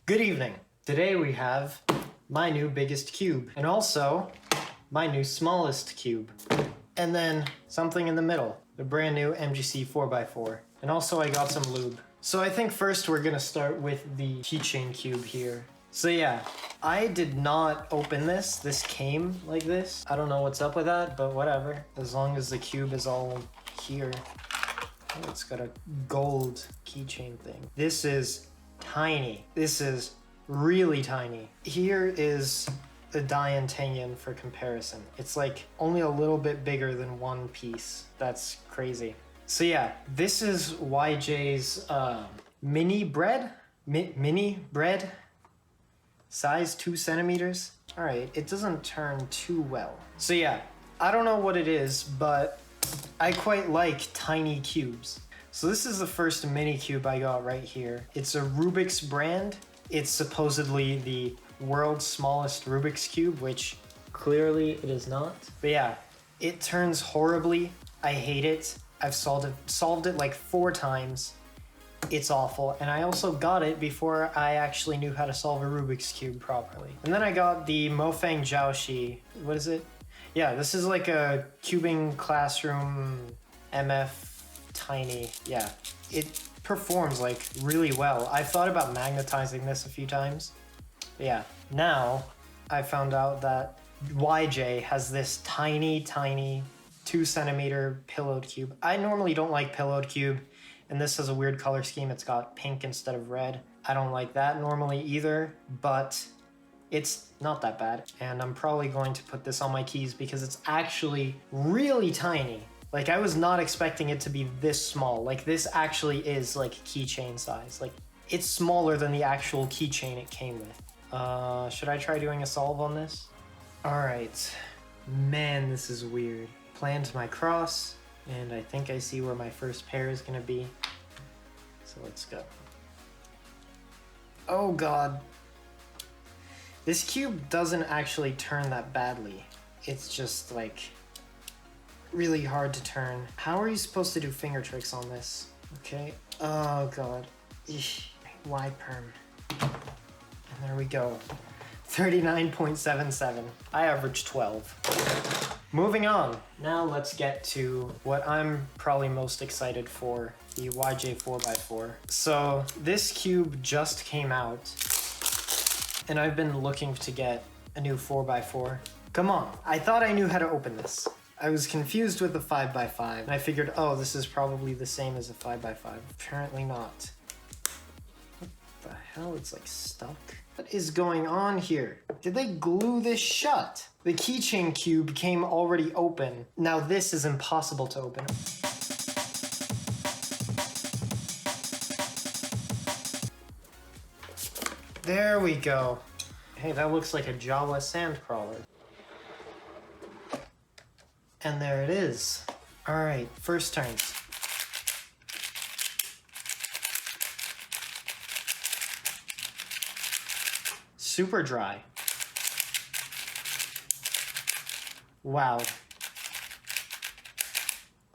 Good evening. Today we have my new biggest cube and also my new smallest cube. And then something in the middle, the brand new MGC 4x4. And also I got some lube. So I think first we're gonna start with the keychain cube here. So yeah, I did not open this. This came like this. I don't know what's up with that, but whatever. As long as the cube is all here. Oh, it's got a gold keychain thing. This is tiny. This is really tiny. Here is a Diantenyan for comparison. It's like only a little bit bigger than one piece. That's crazy. So yeah, this is YJ's mini bread, size 2 centimeters. All right, it doesn't turn too well. So yeah, I don't know what it is, but I quite like tiny cubes. So this is the first mini cube I got right here. It's a Rubik's brand. It's supposedly the world's smallest Rubik's Cube, which clearly it is not. But yeah, it turns horribly. I hate it. I've solved it like 4 times. It's awful. And I also got it before I actually knew how to solve a Rubik's Cube properly. And then I got the Mofang Jiaoshi. What is it? Yeah, this is like a cubing classroom MF tiny. Yeah, it performs like really well. I've thought about magnetizing this a few times. But yeah, now I found out that YJ has this tiny 2 centimeter pillowed cube. I normally don't like pillowed cube, and this has a weird color scheme. It's got pink instead of red. I don't like that normally either, but it's not that bad. And I'm probably going to put this on my keys because it's actually really tiny. Like, I was not expecting it to be this small. Like, this actually is like keychain size. Like, it's smaller than the actual keychain it came with. Should I try doing a solve on this? All right. Man, this is weird. Planned my cross, and I think I see where my first pair is gonna be. So let's go. Oh God. This cube doesn't actually turn that badly. It's just like really hard to turn. How are you supposed to do finger tricks on this? Okay. Oh God. Eesh. Y perm. And there we go. 39.77. I averaged 12. Moving on. Now let's get to what I'm probably most excited for, the YJ 4x4. So this cube just came out, and I've been looking to get a new 4x4. Come on, I thought I knew how to open this. I was confused with the 5x5, and I figured, oh, this is probably the same as a 5x5. Apparently not. What the hell? It's like stuck. What is going on here? Did they glue this shut? The keychain cube came already open. Now this is impossible to open. There we go. Hey, that looks like a Jawa sand crawler. And there it is. All right, first turns. Super dry. Wow.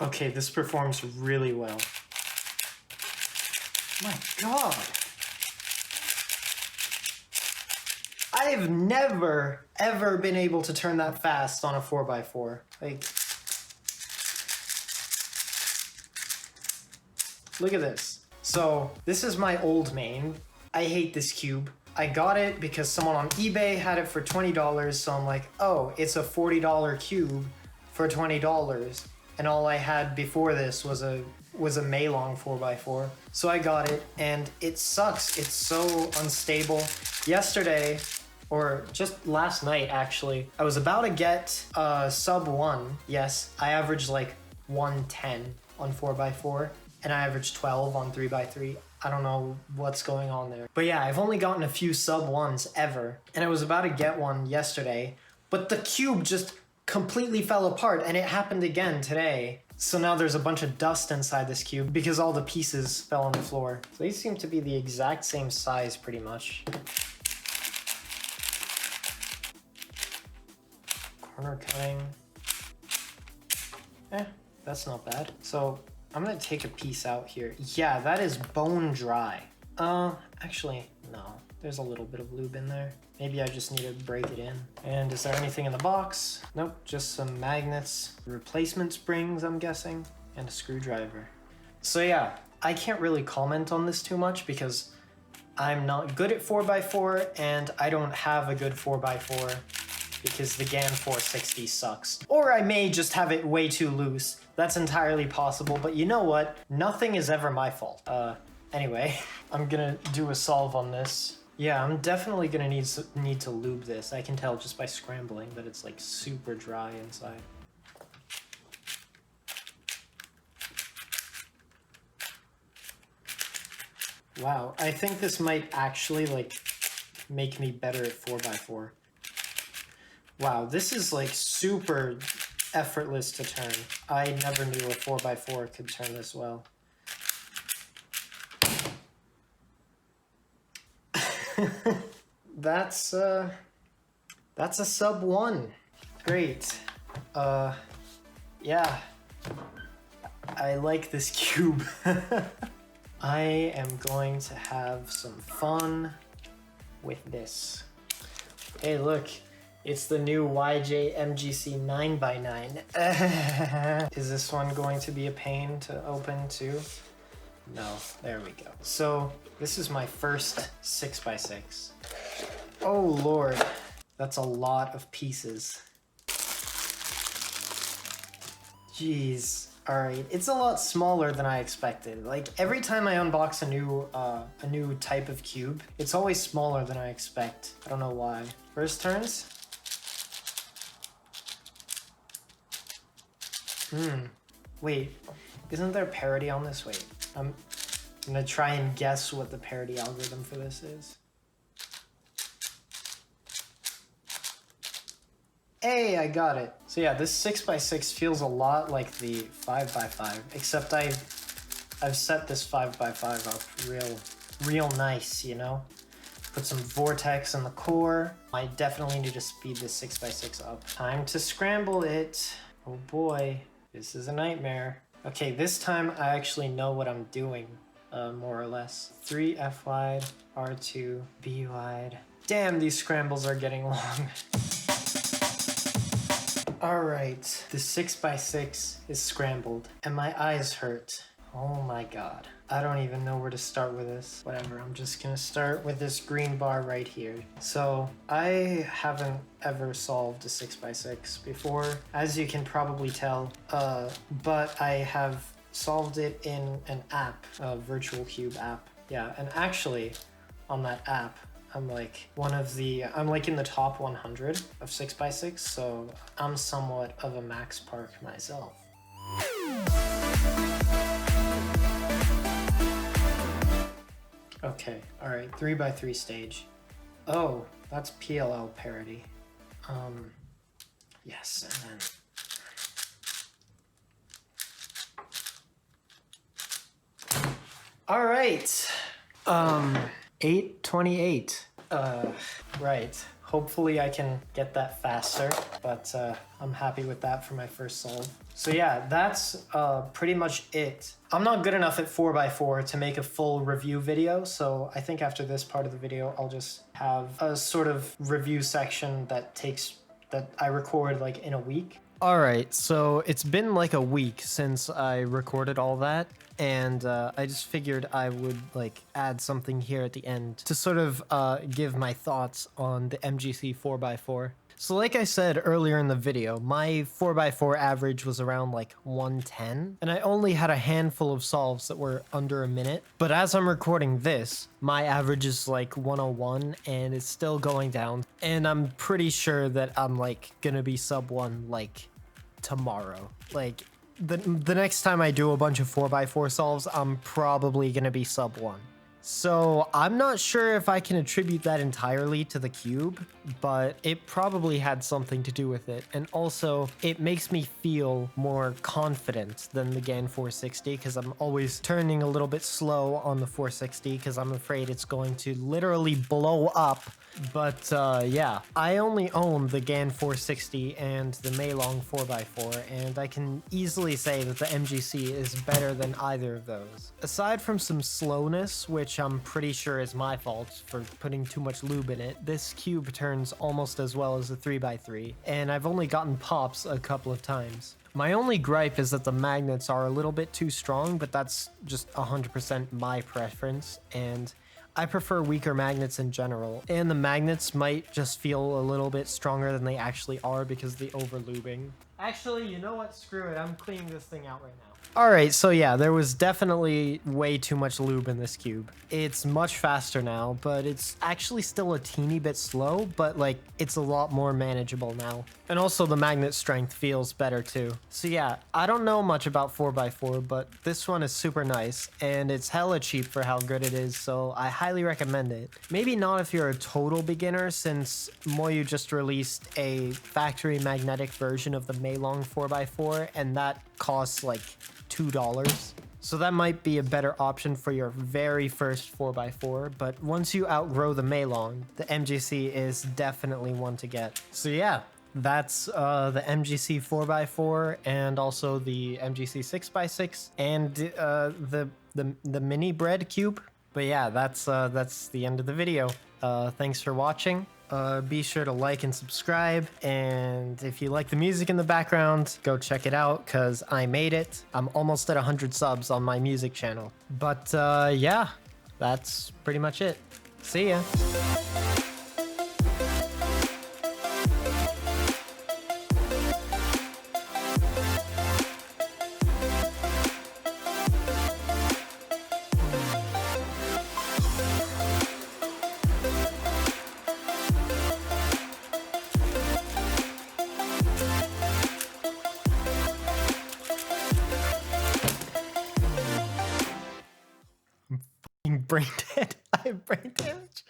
Okay, this performs really well. My God. I've never, ever been able to turn that fast on a 4x4. Like, look at this. So, this is my old main. I hate this cube. I got it because someone on eBay had it for $20, so I'm like, oh, it's a $40 cube for $20. And all I had before this was a Meilong 4x4. So I got it, and it sucks. It's so unstable. Yesterday, or just last night actually, I was about to get sub 1. Yes, I averaged like 110 on 4x4, and I averaged 12 on 3x3. I don't know what's going on there. But yeah, I've only gotten a few sub 1s ever, and I was about to get one yesterday, but the cube just completely fell apart, and it happened again today. So now there's a bunch of dust inside this cube because all the pieces fell on the floor. So these seem to be the exact same size pretty much. Corner cutting. That's not bad. So I'm gonna take a piece out here. Yeah, that is bone dry. Actually, no. there's a little bit of lube in there. Maybe I just need to break it in. And is there anything in the box? Nope, just some magnets, replacement springs, I'm guessing, and a screwdriver. So yeah, I can't really comment on this too much because I'm not good at 4x4 and I don't have a good 4x4 because the GAN 460 sucks. Or I may just have it way too loose. That's entirely possible, but you know what? Nothing is ever my fault. Anyway, I'm gonna do a solve on this. Yeah, I'm definitely gonna need to lube this. I can tell just by scrambling that it's like super dry inside. Wow, I think this might actually like make me better at 4x4. Wow, this is like super effortless to turn. I never knew a 4x4 could turn this well. That's a sub 1. Great. Yeah. I like this cube. I am going to have some fun with this. Hey, look. It's the new YJ MGC 9x9. Is this one going to be a pain to open too? No, there we go. So this is my first 6x6. Oh Lord, that's a lot of pieces. Jeez. All right, it's a lot smaller than I expected. Like every time I unbox a new type of cube, it's always smaller than I expect. I don't know why. First turns. Wait, isn't there parity on this? Wait, I'm gonna try and guess what the parity algorithm for this is. Hey, I got it. So yeah, this 6x6 feels a lot like the 5x5, except I've set this 5x5 up real nice, you know? Put some vortex in the core. I definitely need to speed this 6x6 up. Time to scramble it. Oh boy, this is a nightmare. Okay, this time I actually know what I'm doing, more or less. 3 F wide, R2, B wide. Damn, these scrambles are getting long. All right, the 6x6 is scrambled and my eyes hurt. Oh my God. I don't even know where to start with this. Whatever, I'm just gonna start with this green bar right here. So I haven't ever solved a 6x6 before, as you can probably tell, but I have solved it in an app, a virtual cube app. Yeah, and actually on that app, I'm like in the top 100 of 6x6, so I'm somewhat of a max park myself. Okay, all right, 3x3 stage. Oh, that's PLL parity. Yes, and then. All right, 8:28. Right. Hopefully I can get that faster, but I'm happy with that for my first solve. So yeah, that's pretty much it. I'm not good enough at 4x4 to make a full review video, so I think after this part of the video, I'll just have a sort of review section that I record like in a week. All right, so it's been like a week since I recorded all that, and I just figured I would like add something here at the end to sort of give my thoughts on the MGC 4x4. So like I said earlier in the video, my 4x4 average was around like 110, and I only had a handful of solves that were under a minute. But as I'm recording this, my average is like 101, and it's still going down. And I'm pretty sure that I'm like gonna be sub 1 like tomorrow. Like the next time I do a bunch of 4x4 solves, I'm probably gonna be sub 1. So I'm not sure if I can attribute that entirely to the cube, but it probably had something to do with it. And also it makes me feel more confident than the GAN 460 because I'm always turning a little bit slow on the 460 because I'm afraid it's going to literally blow up But yeah, I only own the GAN 460 and the Meilong 4x4, and I can easily say that the MGC is better than either of those. Aside from some slowness, which I'm pretty sure is my fault for putting too much lube in it, this cube turns almost as well as the 3x3, and I've only gotten pops a couple of times. My only gripe is that the magnets are a little bit too strong, but that's just 100% my preference, and I prefer weaker magnets in general, and the magnets might just feel a little bit stronger than they actually are because of the over-lubing. Actually, you know what? Screw it. I'm cleaning this thing out right now. Alright, so yeah, there was definitely way too much lube in this cube. It's much faster now, but it's actually still a teeny bit slow, but like, it's a lot more manageable now. And also the magnet strength feels better too. So yeah, I don't know much about 4x4, but this one is super nice, and it's hella cheap for how good it is, so I highly recommend it. Maybe not if you're a total beginner, since Moyu just released a factory magnetic version of the Meilong 4x4, and that costs like $2. So that might be a better option for your very first 4x4, but once you outgrow the Meilong, the MGC is definitely one to get. So yeah, that's the MGC 4x4 and also the MGC 6x6 and the mini bread cube. But yeah, that's the end of the video. Thanks for watching. Be sure to like and subscribe, and if you like the music in the background, go check it out, because I made it. I'm almost at 100 subs on my music channel. But yeah, that's pretty much it. See ya. Brain dead. I have brain damage.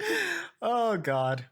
Oh god.